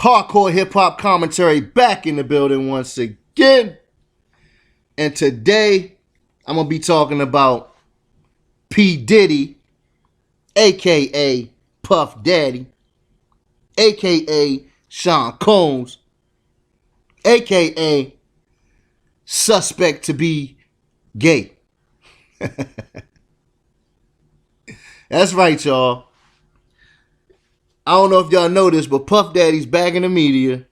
Hardcore hip hop commentary back in the building once again. And today I'm going to be talking about P. Diddy, aka Puff Daddy, aka Sean Combs, aka suspect to be gay. That's right, y'all. I don't know if y'all know this, but Puff Daddy's back in the media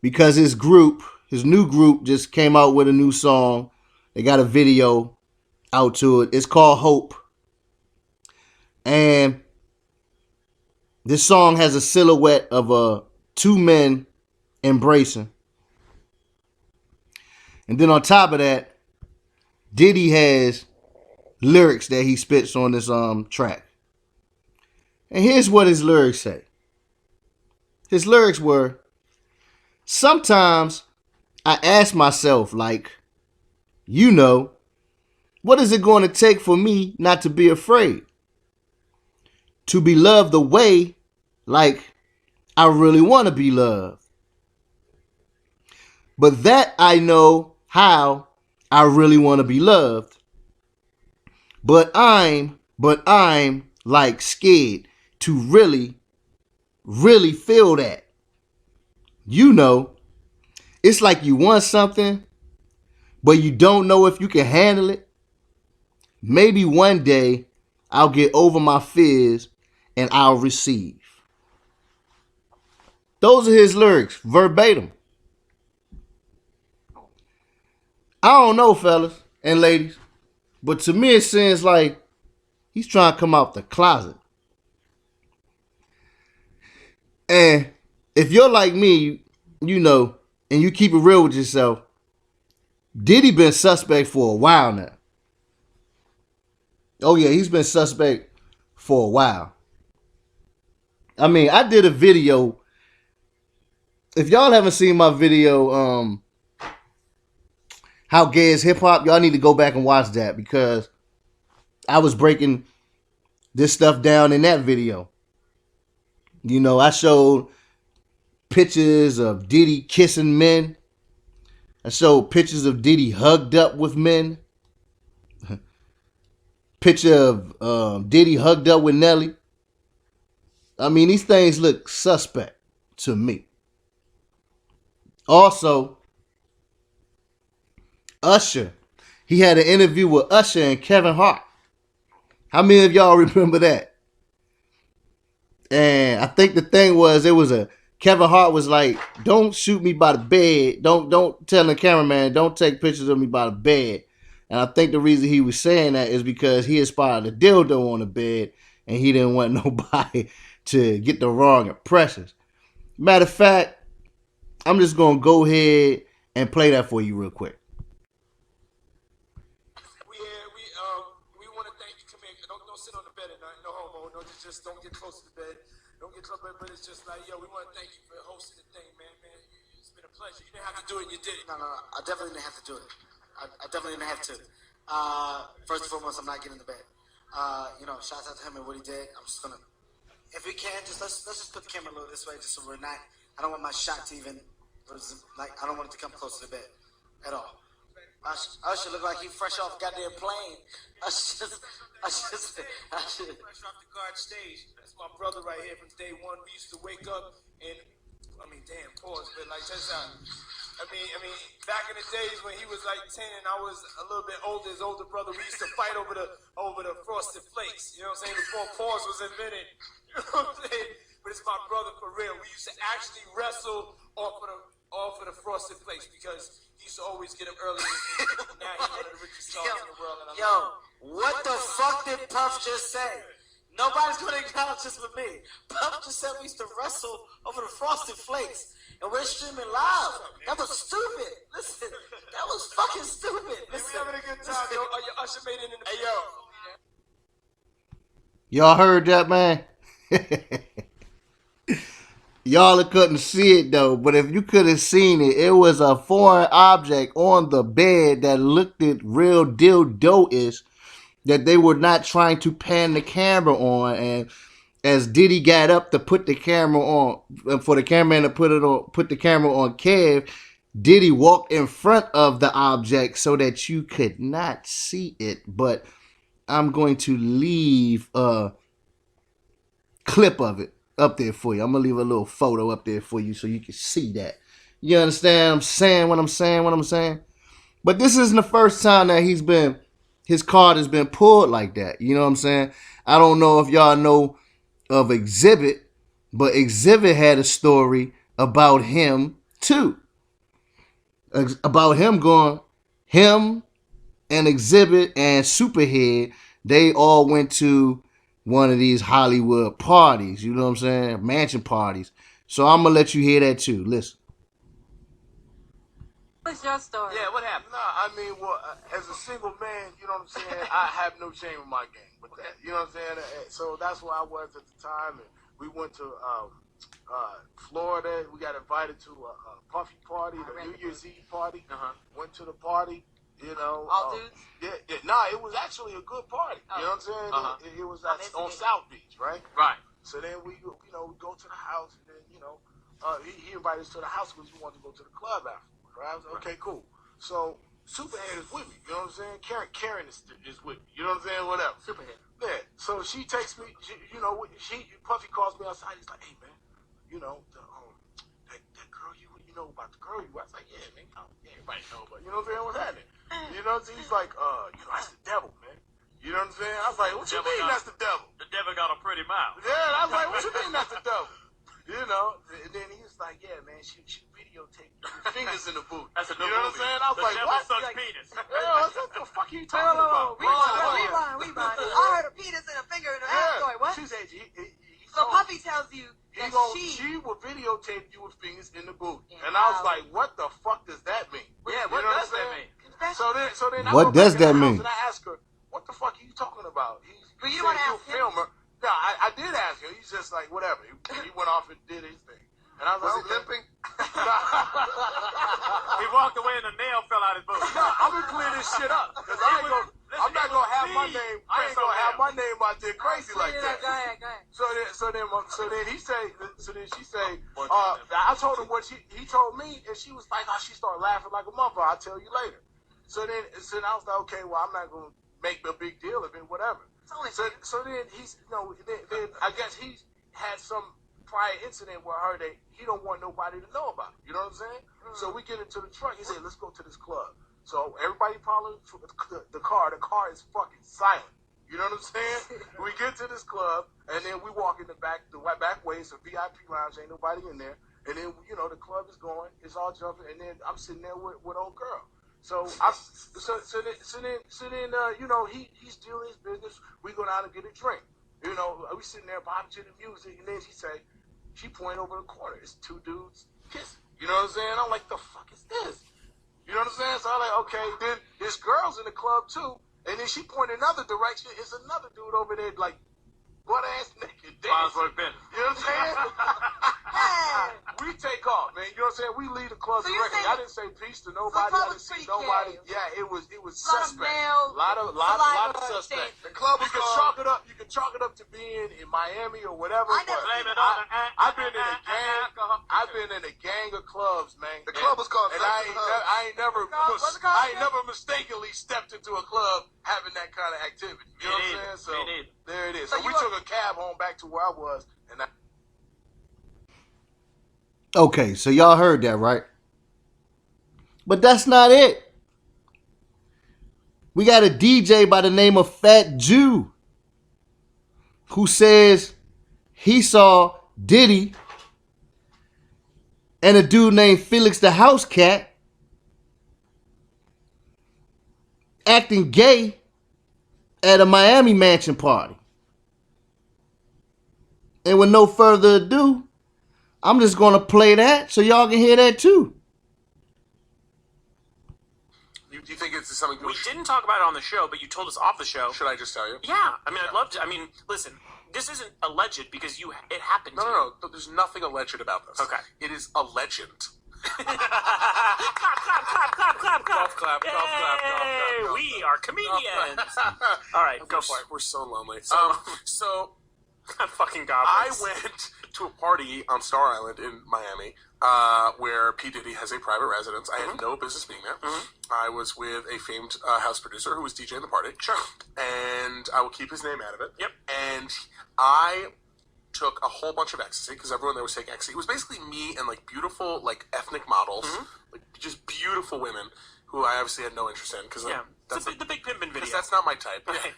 because his new group just came out with a new song. They got a video out to it. It's called Hope. And this song has a silhouette of two men embracing. And then on top of that, Diddy has lyrics that he spits on this track. And here's what his lyrics say. His lyrics were, sometimes I ask myself, like, what is it going to take for me not to be afraid? To be loved the way, like, I really want to be loved. But that I know how I really want to be loved. But I'm like scared to really feel that. It's like you want something, but you don't know if you can handle it. Maybe one day I'll get over my fears and I'll receive. Those are his lyrics, verbatim. I don't know, fellas and ladies, but to me it seems like he's trying to come out the closet. And if you're like me, and you keep it real with yourself, Diddy been suspect for a while now. Oh yeah, he's been suspect for a while. I mean, I did a video. If y'all haven't seen my video, How Gay is Hip Hop, y'all need to go back and watch that because I was breaking this stuff down in that video. I showed pictures of Diddy kissing men. I showed pictures of Diddy hugged up with men. Picture of Diddy hugged up with Nelly. I mean, these things look suspect to me. Also, Usher. He had an interview with Usher and Kevin Hart. How many of y'all remember that? And I think the thing was, Kevin Hart was like, don't shoot me by the bed. Don't tell the cameraman, don't take pictures of me by the bed. And I think the reason he was saying that is because he inspired a dildo on the bed and he didn't want nobody to get the wrong impressions. Matter of fact, I'm just going to go ahead and play that for you real quick. We want to thank you. Come here. Don't sit on the bed at night. No homo. No, just don't get close to the bed. Don't get close to the bed. But it's just like, we want to thank you for hosting the thing, man. It's been a pleasure. You didn't have to do it, and you did it. No. I definitely didn't have to do it. I definitely didn't have to. First and foremost, I'm not getting in the bed. Shouts out to him and what he did. I'm just gonna, if we can, let's just put the camera a little this way, just so we're not. I don't want my shot to even, I don't want it to come close to the bed at all. Usher look like he fresh off goddamn plane. Usher. Fresh off the guard stage. That's my brother right here from day one. We used to wake up and, pause, but like just I mean, back in the days when he was like 10 and I was a little bit older, his older brother, we used to fight over the frosted flakes. You know what I'm saying? Before pause was invented. You know what I'm saying? But it's my brother for real. We used to actually wrestle off of the frosted flakes because he used to always get them early. Now he's one of the richest stars in the world. And what the fuck did Puff just say? Nobody's going to acknowledge this but me. Puff just said we used to wrestle over the frosted flakes. And we're streaming live. That was stupid. Listen, that was fucking stupid. Listen, we having a good time, yo. Usher made it in the... Hey, yo. Y'all heard that, man? Y'all couldn't see it, though. But if you could have seen it, it was a foreign object on the bed that looked at real dildo-ish that they were not trying to pan the camera on. And as Diddy got up to put the camera on, for the cameraman to put the camera on Kev, Diddy walked in front of the object so that you could not see it. But I'm going to leave a clip of it up there for you. I'm gonna leave a little photo up there for you so you can see that. You understand what I'm saying? What I'm saying? But this isn't the first time that his card has been pulled like that. You know what I'm saying? I don't know if y'all know of Exhibit, but Exhibit had a story about him too. About him going, him and Exhibit and Superhead, they all went to one of these Hollywood parties. You know what I'm saying? Mansion parties. So I'm gonna let you hear that too. Listen. What's your story? Yeah, what happened? Nah, I mean, well, as a single man, you know what I'm saying, I have no shame in my game with that. You know what I'm saying? So that's where I was at the time, and we went to Florida. We got invited to a Puffy party, the New Year's Eve party. Went to the party. You know, all dudes? Yeah, nah, it was actually a good party. You know what I'm saying? It was on South Beach, right? Right. So then we go to the house, and then he invited us to the house because he wanted to go to the club after. Right? I was like, okay, cool. So Superhead is with me. You know what I'm saying? Karen is with me. You know what I'm saying? Whatever. Superhead. Yeah. So she takes me. Puffy calls me outside. He's like, hey man, that girl you know about the girl you. I was like, yeah, man. Everybody know, but you know what I'm saying? What's happening? You know what I'm saying? He's like, that's the devil, man. You know what I'm saying? I was like, what you mean that's the devil? The devil got a pretty mouth. Yeah, I was like, what you mean that's the devil? You know, and then he was like, yeah, man, she videotaped your fingers in the boot. That's a you know what I'm saying? I was like, devil what? sucks Like, penis. Yeah, what the fuck are you talking about? Rewind. I heard a penis and a finger in her ass story. What? She said, So Puffy tells you that she will videotape you with fingers in the boot. And I was like, what the fuck does that mean? Yeah, what does that mean? So then What does that mean? And I asked her, what the fuck are you talking about? But you don't want to ask him. Filmer. No, I did ask him. He's just like, whatever. He went off and did his thing. And I was like, limping? He walked away and the nail fell out his boot. No, I'm gonna clear this shit up. Because I'm not gonna have my name. I ain't gonna have my name out there crazy like that. Go ahead. So then she say, I told him what he told me, and she was like, she started laughing like a motherfucker. I'll tell you later. So then I was like, okay, well, I'm not gonna make a big deal of it, whatever. So then then I guess he had some prior incident with her that he don't want nobody to know about. You know what I'm saying? So we get into the truck. He said, let's go to this club. So everybody probably the car is fucking silent. You know what I'm saying? We get to this club, and then we walk in the back way. It's a VIP lounge. Ain't nobody in there. And then, the club is going. It's all jumping. And then I'm sitting there with old girl. So then he's doing his business. We go down and get a drink. We sitting there vibing to the music, and then she point over the corner. It's two dudes kissing. You know what I'm saying? I'm like, the fuck is this? You know what I'm saying? So I'm like, okay. Then there's girls in the club too, and then she point another direction. It's another dude over there like butt ass naked dancing. You know what I'm saying? We take off, man. You know what I'm saying? We leave the club directly. I didn't say peace to nobody. I didn't see nobody. Yeah, it was suspect. A lot of suspect. The club was you can chalk it up to being in Miami or whatever. I've been in a gang of clubs, man. The club was called. And I ain't never mistakenly stepped into a club having that kind of activity. You know what I'm saying? So there it is. So we took a cab home back to where I was, and Okay, so y'all heard that, right? But that's not it. We got a DJ by the name of Fat Jew who says he saw Diddy and a dude named Felix the House Cat acting gay at a Miami mansion party. And with no further ado, I'm just going to play that so y'all can hear that too. Do you think it's something we didn't talk about it on the show, but you told us off the show? Should I just tell you? Yeah. I mean, I'd love to. I mean, listen, this isn't alleged because it happened to you. No. There's nothing alleged about this. Okay. It is a legend. clap. Golf clap. We are comedians. All right, go for it. We're so lonely. Fucking I goblins. went to a party on Star Island in Miami, where P. Diddy has a private residence. I had no business being there. I was with a famed house producer who was DJing the party. Sure. And I will keep his name out of it. Yep. And I took a whole bunch of ecstasy because everyone there was taking ecstasy. It was basically me and like beautiful like ethnic models, like just beautiful women who I obviously had no interest in because Yeah. It's the big pimpin' video. that's not my type. Right.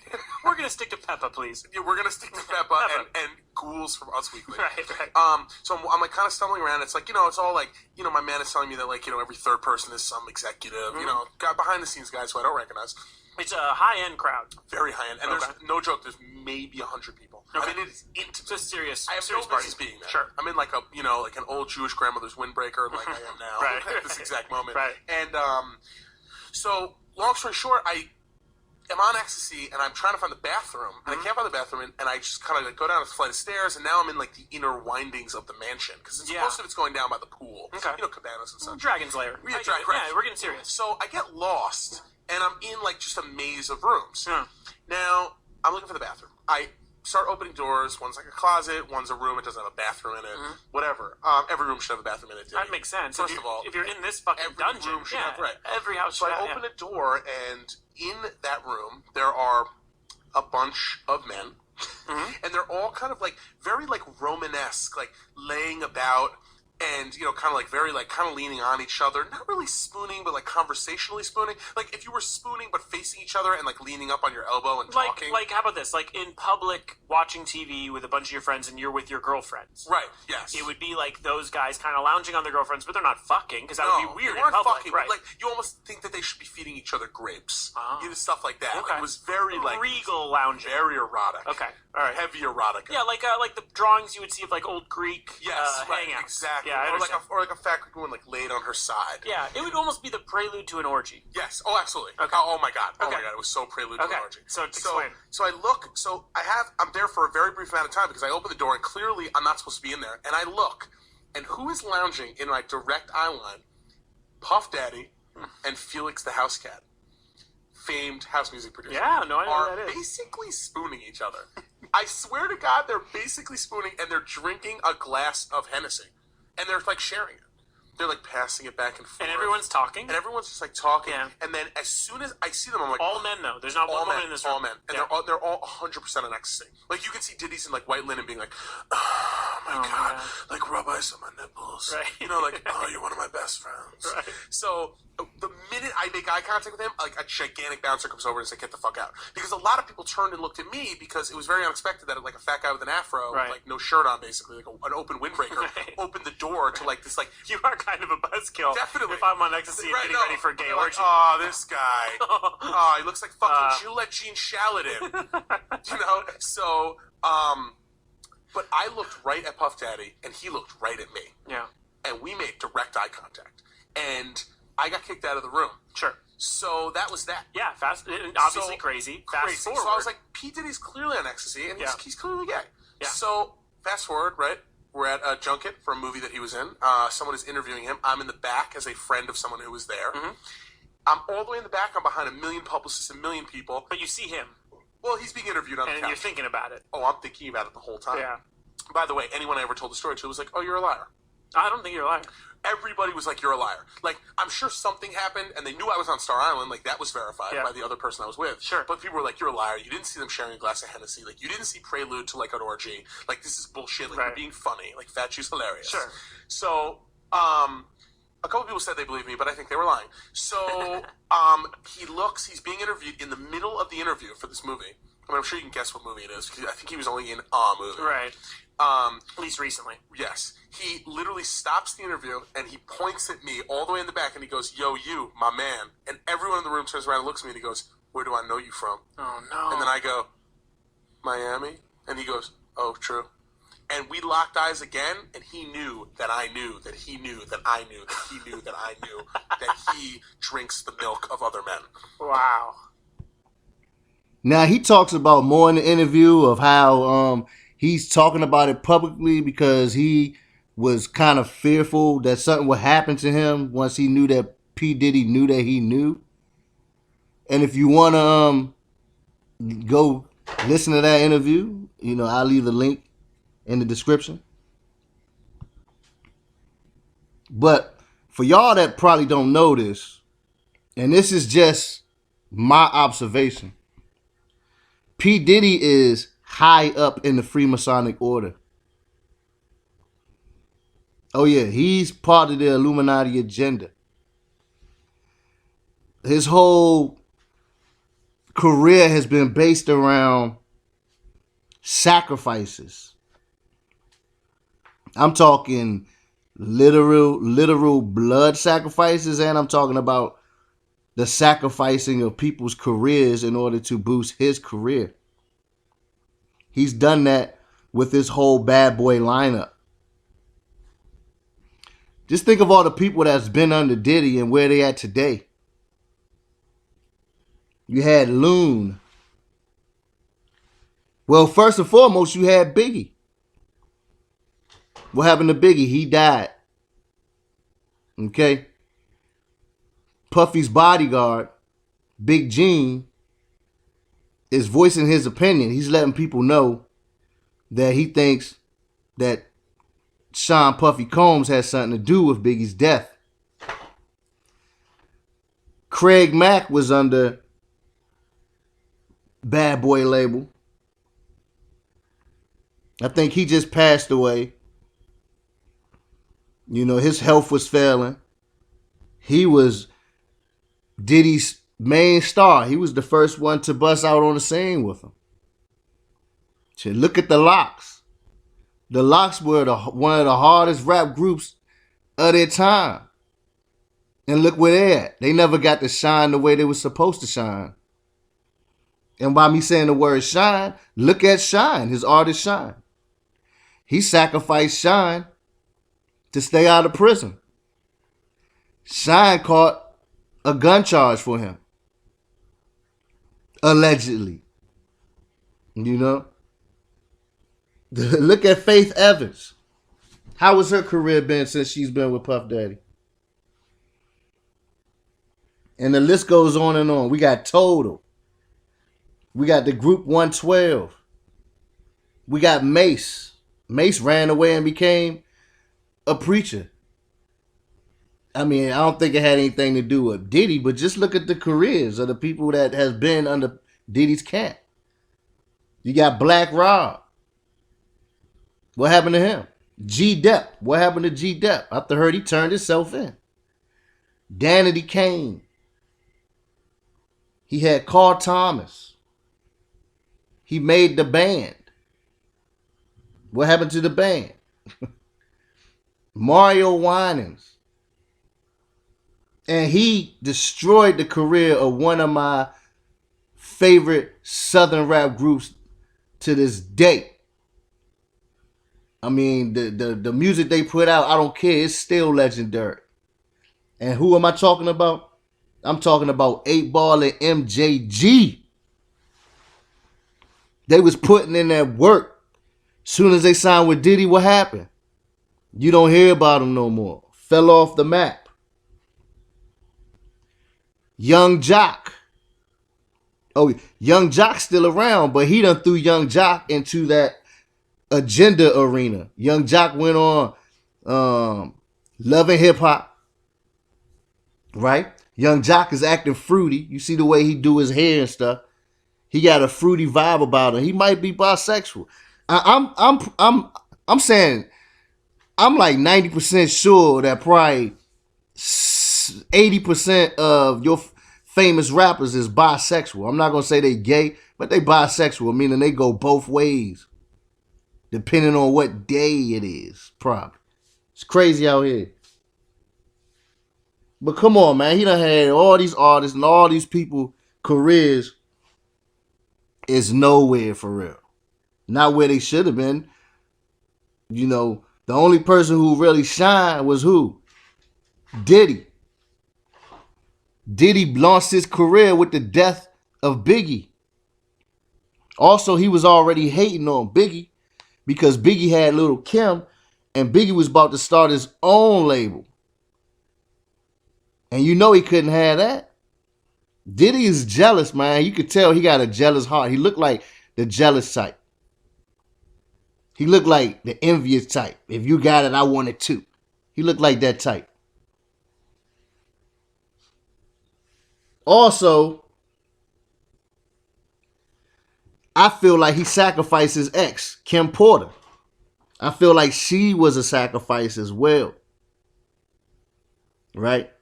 We're gonna stick to Peppa, please. Yeah, we're gonna stick to Peppa and ghouls from Us Weekly. Right. So I'm like kind of stumbling around. It's like it's all like my man is telling me that like every third person is some executive. Got behind the scenes guys who I don't recognize. It's a high-end crowd. Very high end, and there's no joke. There's maybe 100 people. Okay. I mean, it's intimate. It's a serious. I have serious no business party. being there. Sure. I'm in like a like an old Jewish grandmother's windbreaker, like I am now Right. at this exact moment. Right. And so long story short, I am on ecstasy and I'm trying to find the bathroom, and I can't find the bathroom, and I just kind of like go down a flight of stairs, and now I'm in like the inner windings of the mansion because most of it's going down by the pool. Okay. Cabanas and stuff. Dragon's Lair. Yeah, Yeah, we're getting serious. So I get lost, and I'm in like just a maze of rooms. Yeah. Now I'm looking for the bathroom. I start opening doors. One's like a closet. One's a room. It doesn't have a bathroom in it. Whatever. Every room should have a bathroom in it. That makes sense. First of all, if you're in this fucking every dungeon, room should have, right. every house So should I have. open a door, and in that room there are a bunch of men, and they're all kind of like very like Romanesque, like laying about. And kind of like very like kind of leaning on each other, not really spooning, but like conversationally spooning. Like if you were spooning but facing each other and like leaning up on your elbow and talking. Like how about this? Like in public, watching TV with a bunch of your friends, and you're with your girlfriends. Right. Yes. It would be like those guys kind of lounging on their girlfriends, but they're not fucking because that would be weird They in weren't public. fucking, right. Like you almost think that they should be feeding each other grapes. Stuff like that. Okay. Like, it was very like regal lounging. very erotic. Okay. All right. Heavy erotica. Yeah, like the drawings you would see of like old Greek Right, hangouts. exactly. Yeah, I or like understand. a fat Greek woman like laid on her side. Yeah, it would almost be the prelude to an orgy. Yes. Oh, absolutely. Okay. Oh my god. Oh Okay. my god. It was so prelude to Okay. an orgy. So explain. So I look. So I'm there for a very brief amount of time because I open the door and clearly I'm not supposed to be in there. And I look, and who is lounging in my direct eye line? Puff Daddy and Felix the House Cat, famed house music producer. Yeah, no, I know are who that is. basically spooning each other. I swear to God, they're basically spooning, and they're drinking a glass of Hennessy, and they're like sharing it. They're like passing it back and forth, And everyone's talking. and everyone's just like talking. Yeah. And then as soon as I see them, I'm like, All men though. There's not all one woman men, in this room. all men, and Yeah. they're all 100% on ecstasy. Like you can see Diddy's in like white linen being like, oh my my god, God. like rub ice on my nipples, Right. like oh you're one of my best friends. Right. So the minute I make eye contact with him, like a gigantic bouncer comes over and says, "Get the fuck out!" Because a lot of people turned and looked at me because it was very unexpected that like a fat guy with an afro, Right. like no shirt on, basically like an open windbreaker, Right. opened the door to like this like. You are kind of a buzzkill. Definitely. If I'm on ecstasy and getting ready for a gay They're like, orgy. oh, this guy. Oh, he looks like fucking Gillette Gene Shalit. So, but I looked right at Puff Daddy, and he looked right at me. Yeah. And we made direct eye contact. And I got kicked out of the room. Sure. So that was that. Yeah, fast. Obviously So crazy. Fast Crazy. forward. So I was like, P. Diddy's clearly on ecstasy, and he's clearly gay. Yeah. So fast forward, right? We're at a junket for a movie that he was in. Someone is interviewing him. I'm in the back as a friend of someone who was there. I'm all the way in the back. I'm behind a million publicists, a million people. But you see him, Well, he's being interviewed on the and couch. you're thinking about it. Oh, I'm thinking about it the whole time. Yeah. By the way, anyone I ever told the story to was like, oh, you're a liar. I don't think you're lying. Everybody was like, you're a liar. Like, I'm sure something happened, and they knew I was on Star Island. Like, that was verified Yeah. by the other person I was with. Sure. But people were like, you're a liar. You didn't see them sharing a glass of Hennessy. Like, you didn't see Prelude to, like, an orgy. Like, this is bullshit. Like, Right. you're being funny. Like, Fat Chew's hilarious. Sure. So, a couple people said they believed me, but I think they were lying. So, he's being interviewed in the middle of the interview for this movie. I mean, I'm sure you can guess what movie it is. I think he was only in a movie. Right. At least recently. Yes. He literally stops the interview and he points at me all the way in the back and he goes, yo, you, my man. And everyone in the room turns around and looks at me and he goes, where do I know you from? Oh no. And then I go, Miami? And he goes, oh, true. And we locked eyes again and he knew that I knew that he knew that I knew that he knew that I knew that he drinks the milk of other men. Wow. Now he talks about more in the interview of how he's talking about it publicly because he was kind of fearful that something would happen to him once he knew that P. Diddy knew that he knew. And if you want to go Listen to that interview. I'll leave the link in the description. But for y'all that probably don't know this, and this is just my observation, P. Diddy is high up in the Freemasonic order. Oh yeah, he's part of the Illuminati agenda. His whole career has been based around sacrifices. I'm talking literal blood sacrifices, and I'm talking about the sacrificing of people's careers in order to boost his career. He's done that with his whole bad boy lineup. Just think of all the people that's been under Diddy and where they at today. You had Loon. Well, first and foremost, you had Biggie. What happened to Biggie? He died. Okay. Puffy's bodyguard, Big Gene, is voicing his opinion. He's letting people know that he thinks that Sean Puffy Combs has something to do with Biggie's death. Craig Mack was under Bad Boy label. I think he just passed away. His health was failing. He was Diddy's main star. He was the first one to bust out on the scene with him. So look at the Locks. The Locks were one of the hardest rap groups of their time. And look where they're at. They never got to shine the way they were supposed to shine. And by me saying the word shine, look at Shine, his artist Shine. He sacrificed Shine to stay out of prison. Shine caught a gun charge for him. Allegedly. Look at Faith Evans. How has her career been since she's been with Puff Daddy? And the list goes on and on. We got Total. We got the Group 112. We got Mace. Mace ran away and became a preacher. I mean, I don't think it had anything to do with Diddy, but just look at the careers of the people that has been under Diddy's camp. You got Black Rob. What happened to him? G Dep. What happened to G Dep? I heard he turned himself in. Danity Kane. He had Carl Thomas. He made the band. What happened to the band? Mario Winans. And he destroyed the career of one of my favorite Southern rap groups to this day. I mean, the music they put out, I don't care. It's still legendary. And who am I talking about? I'm talking about 8 Ball and MJG. They was putting in that work. Soon as they signed with Diddy, what happened? You don't hear about them no more. Fell off the map. Young Jock. Oh, Young Jock's still around, but he done threw Young Jock into that agenda arena. Young Jock went on Love and Hip Hop. Right? Young Jock is acting fruity. You see the way he do his hair and stuff. He got a fruity vibe about him. He might be bisexual. I'm saying I'm like 90% sure that probably 80% of your famous rappers is bisexual. I'm not gonna say they gay, but they bisexual, meaning they go both ways, depending on what day it is. Probably. It's crazy out here. But come on, man. He done had all these artists and all these people careers is nowhere for real. Not where they should have been. The only person who really shined was who? Diddy. Diddy launched his career with the death of Biggie. Also, he was already hating on Biggie because Biggie had Little Kim and Biggie was about to start his own label. And he couldn't have that. Diddy is jealous, man. You could tell he got a jealous heart. He looked like the jealous type. He looked like the envious type. If you got it, I want it too. He looked like that type. Also, I feel like he sacrificed his ex, Kim Porter. I feel like she was a sacrifice as well. Right?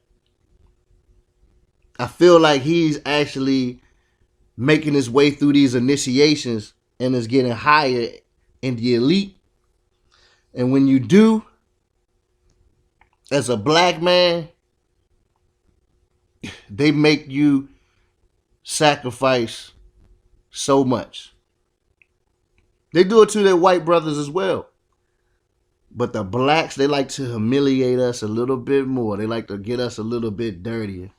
I feel like he's actually making his way through these initiations and is getting higher in the elite. And when you do, as a black man, they make you sacrifice so much. They do it to their white brothers as well. But the blacks, they like to humiliate us a little bit more. They like to get us a little bit dirtier.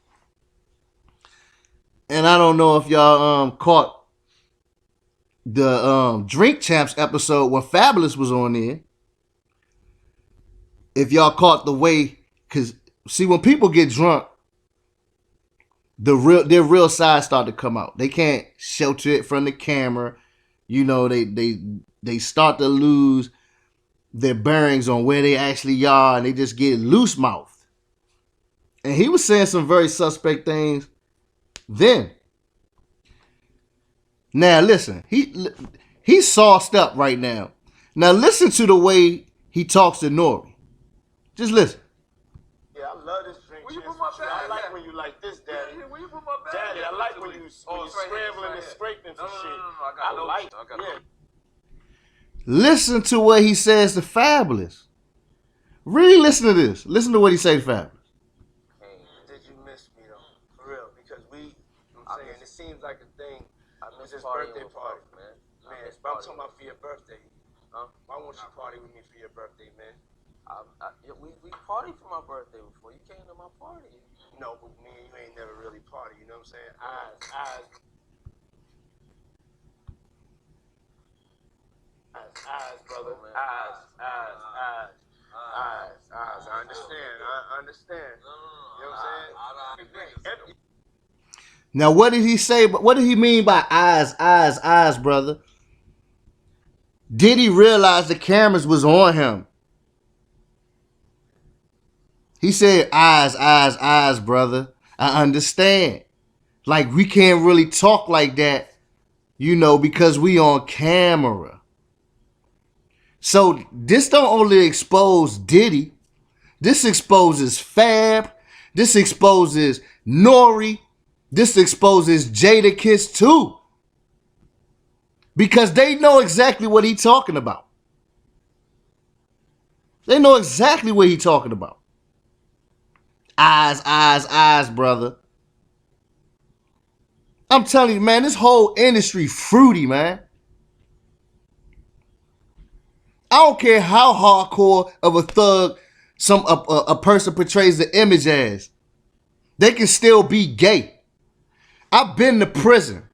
And I don't know if y'all caught the Drink Champs episode when Fabulous was on there. If y'all caught the way, because see, when people get drunk, their real side start to come out. They can't shelter it from the camera. You know, they start to lose their bearings on where they actually are, and they just get loose mouthed. And he was saying some very suspect things then. Now listen, he's sauced up right now. Now listen to the way he talks to Nori. Just listen. Yeah, I love this drink. Where you put my bag? I like when you like this, Daddy. Where you put my bag? Daddy, I like when you scrambling and scraping for shit. I like it. Yeah. Listen to what he says to Fabulous. Really listen to this. Listen to what he says to Fabulous. Hey, did you miss me though? For real, because I'm saying it seems like a thing. I miss his birthday party, man. Man, but I'm talking about for your birthday. Huh? Why won't you party with me for your birthday, man? We partied for my birthday before. You came to my party. No, but me and you ain't never really party. You know what I'm saying? Eyes, brother. Eyes. I understand. You know what I'm saying? Now, what did he say? What did he mean by eyes, brother? Diddy realized the cameras was on him. He said, eyes, brother. I understand. Like, we can't really talk like that, you know, because we on camera. So this don't only expose Diddy. This exposes Fab. This exposes Nori. This exposes Jadakiss too. Because they know exactly what he's talking about. They know exactly what he's talking about. Eyes, brother. I'm telling you, man, this whole industry fruity, man. I don't care how hardcore of a thug a person portrays the image as. They can still be gay. I've been to prison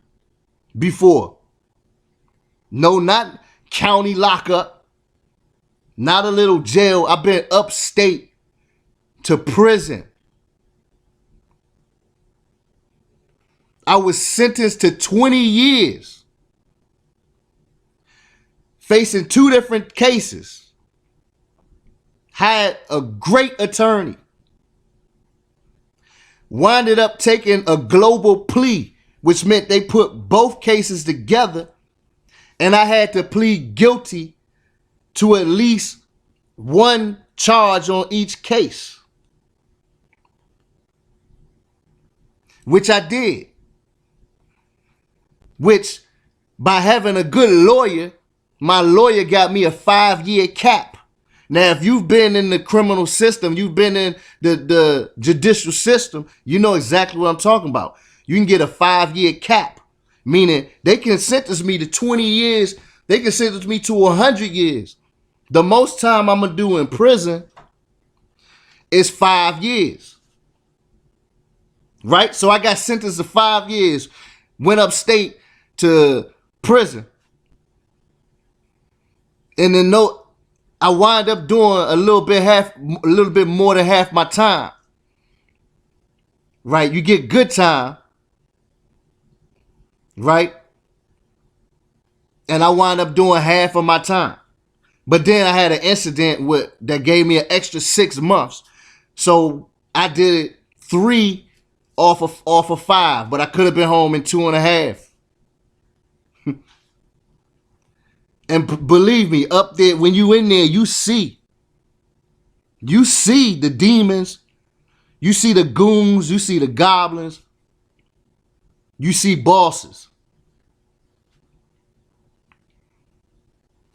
before. No, not county lockup. Not a little jail. I've been upstate to prison. I was sentenced to 20 years. Facing 2 different cases. Had a great attorney. Winded up taking a global plea, which meant they put both cases together, and I had to plead guilty to at least one charge on each case, which I did. Which, by having a good lawyer, my lawyer got me a 5-year cap. Now, if you've been in the criminal system, you've been in the judicial system, you know exactly what I'm talking about. You can get a 5-year cap, meaning they can sentence me to 20 years. They can sentence me to 100 years. The most time I'm going to do in prison is 5 years. Right? So I got sentenced to 5 years, went upstate to prison. And then I wind up doing a little bit more than half my time. Right? You get good time. Right? and I wound up doing half of my time. But then I had an incident that gave me an extra 6 months. So I did 3 off of 5, but I could have been home in 2.5. And believe me, up there, when you in there, you see the demons, you see the goons, you see the goblins, you see bosses.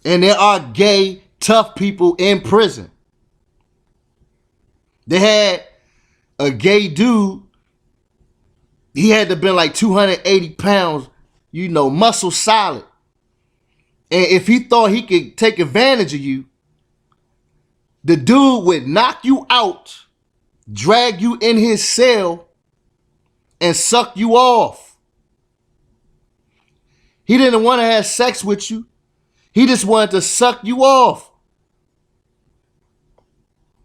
And there are gay, tough people in prison. They had a gay dude, he had to be like 280 pounds, muscle solid. And if he thought he could take advantage of you, the dude would knock you out, drag you in his cell, and suck you off. He didn't want to have sex with you. He just wanted to suck you off.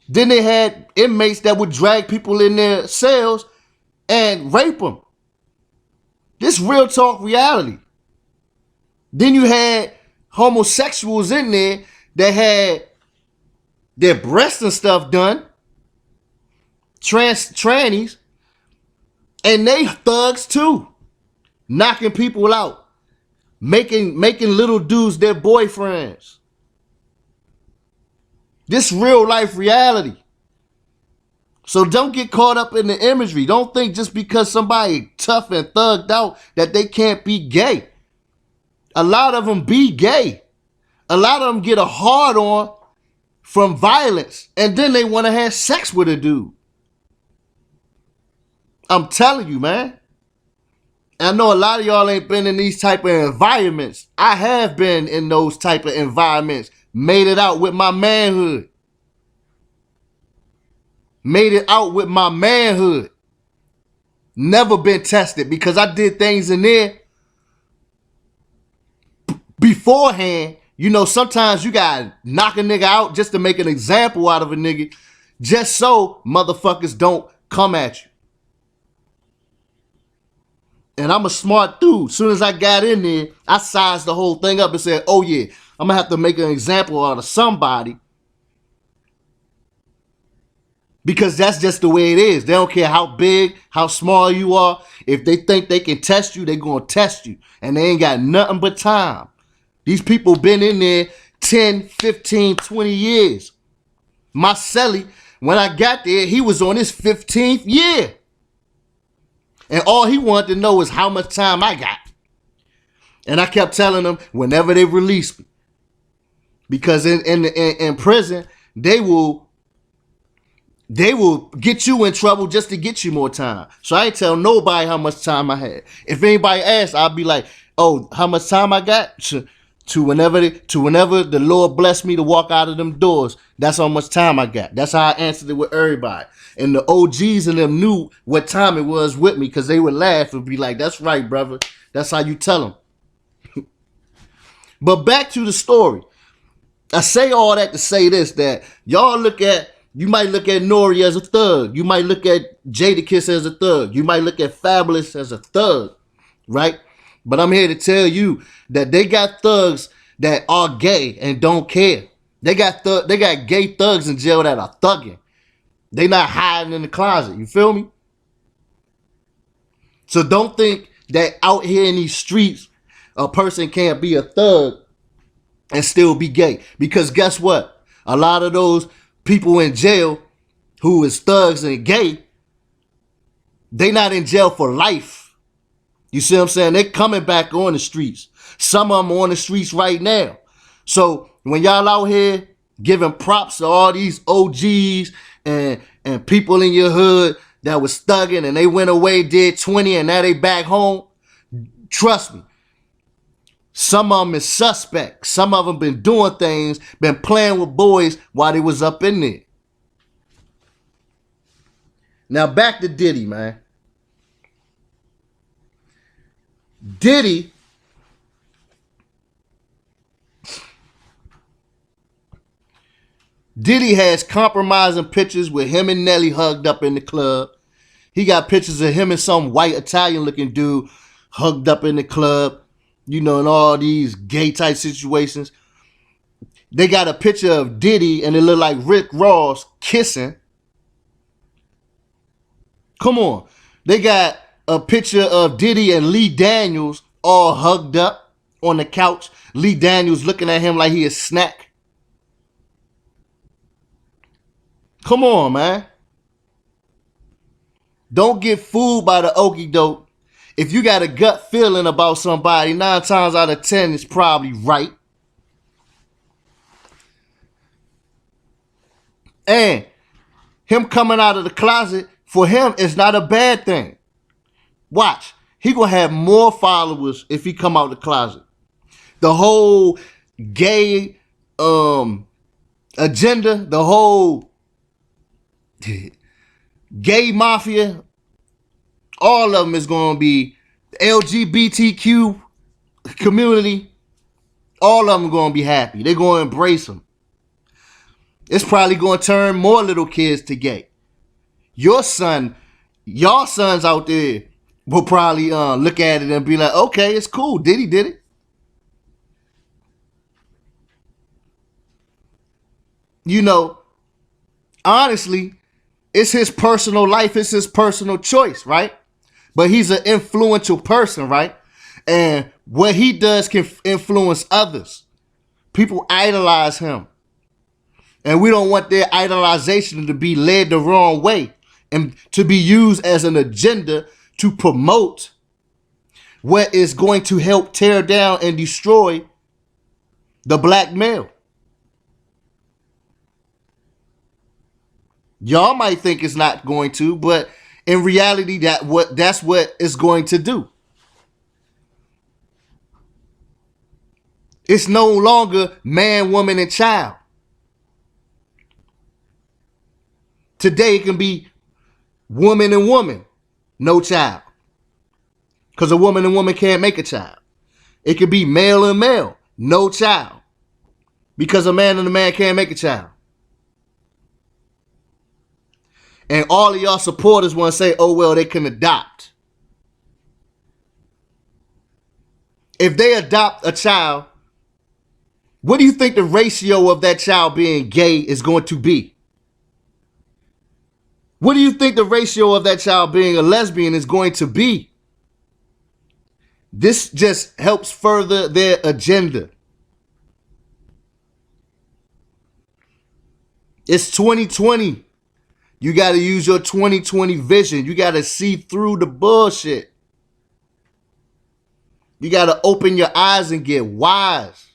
Then they had inmates that would drag people in their cells and rape them. This real talk reality. Then you had homosexuals in there that had their breasts and stuff done, trannies, and they thugs too, knocking people out, making little dudes their boyfriends. This real life reality. So don't get caught up in the imagery. Don't think just because somebody tough and thugged out that they can't be gay. A lot of them be gay. A lot of them get a hard on from violence, and then they want to have sex with a dude. I'm telling you, man. I know a lot of y'all ain't been in these type of environments. I have been in those type of environments. Made it out with my manhood. Made it out with my manhood. Never been tested because I did things in there beforehand. Sometimes you gotta knock a nigga out just to make an example out of a nigga, just so motherfuckers don't come at you. And I'm a smart dude. As soon as I got in there, I sized the whole thing up and said, oh yeah, I'm gonna have to make an example out of somebody. Because that's just the way it is. They don't care how big, how small you are. If they think they can test you, they gonna test you. And they ain't got nothing but time. These people been in there 10, 15, 20 years. My cellie, when I got there, he was on his 15th year. And all he wanted to know is how much time I got. And I kept telling them whenever they release me. Because in prison, they will get you in trouble just to get you more time. So I ain't tell nobody how much time I had. If anybody asks, I'll be like, oh, how much time I got? To whenever the Lord bless me to walk out of them doors, that's how much time I got. That's how I answered it with everybody. And the OGs and them knew what time it was with me because they would laugh and be like, that's right, brother. That's how you tell them. But back to the story. I say all that to say this, that y'all you might look at Nori as a thug. You might look at Jadakiss as a thug. You might look at Fabulous as a thug, right? But I'm here to tell you that they got thugs that are gay and don't care. They got gay thugs in jail that are thugging. They not hiding in the closet. You feel me? So don't think that out here in these streets, a person can't be a thug and still be gay. Because guess what? A lot of those people in jail who is thugs and gay, they not in jail for life. You see what I'm saying? They coming back on the streets. Some of them on the streets right now. So when y'all out here giving props to all these OGs and people in your hood that was thugging and they went away, did 20 and now they back home, trust me, some of them is suspect. Some of them been doing things, been playing with boys while they was up in there. Now back to Diddy, man. Diddy has compromising pictures with him and Nelly hugged up in the club. He got pictures of him and some white Italian looking dude hugged up in the club. in all these gay type situations. They got a picture of Diddy and it look like Rick Ross kissing. Come on. They got a picture of Diddy and Lee Daniels all hugged up on the couch. Lee Daniels looking at him like he a snack. Come on, man. Don't get fooled by the okie doke. If you got a gut feeling about somebody, 9 times out of 10 it's probably right. And him coming out of the closet, for him, is not a bad thing. Watch. He gonna have more followers if he come out of the closet. The whole gay agenda, the whole gay mafia, all of them is going to be LGBTQ community. All of them going to be happy. They're going to embrace them. It's probably going to turn more little kids to gay. Your sons out there will probably look at it and be like, okay, it's cool. Diddy did it. Honestly, it's his personal life. It's his personal choice, right? But he's an influential person, right? And what he does can influence others. People idolize him. And we don't want their idolization to be led the wrong way and to be used as an agenda to promote what is going to help tear down and destroy the black male. Y'all might think it's not going to, but in reality, that's what it's going to do. It's no longer man, woman, and child. Today it can be woman and woman, no child. Because a woman and woman can't make a child. It could be male and male, no child. Because a man and a man can't make a child. And all of y'all supporters want to say, oh, well, they can adopt. If they adopt a child, what do you think the ratio of that child being gay is going to be? What do you think the ratio of that child being a lesbian is going to be? This just helps further their agenda. It's 2020. You got to use your 2020 vision. You got to see through the bullshit. You got to open your eyes and get wise.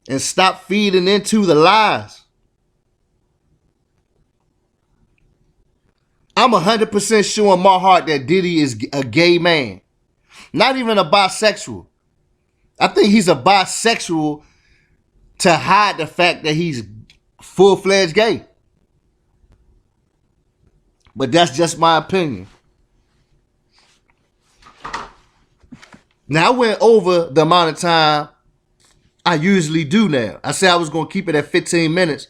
And stop feeding into the lies. I'm 100% sure in my heart that Diddy is a gay man. Not even a bisexual. I think he's a bisexual to hide the fact that he's full-fledged gay. But that's just my opinion. Now, I went over the amount of time I usually do now. I said I was going to keep it at 15 minutes.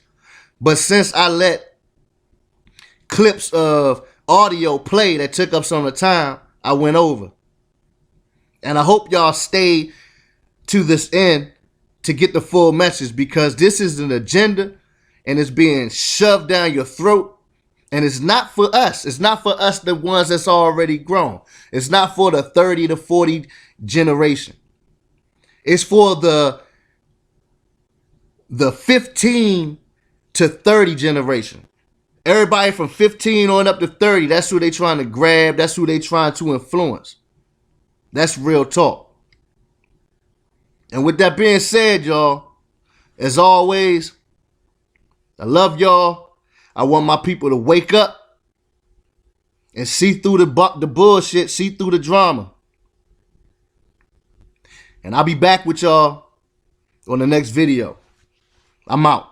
But since I let clips of audio play that took up some of the time, I went over. And I hope y'all stay to this end to get the full message, because this is an agenda and it's being shoved down your throat. And it's not for us. It's not for us, the ones that's already grown. It's not for the 30 to 40 generation. It's for the 15 to 30 generation. Everybody from 15 on up to 30, that's who they trying to grab. That's who they trying to influence. That's real talk. And with that being said, y'all, as always, I love y'all. I want my people to wake up and see through the bullshit, see through the drama. And I'll be back with y'all on the next video. I'm out.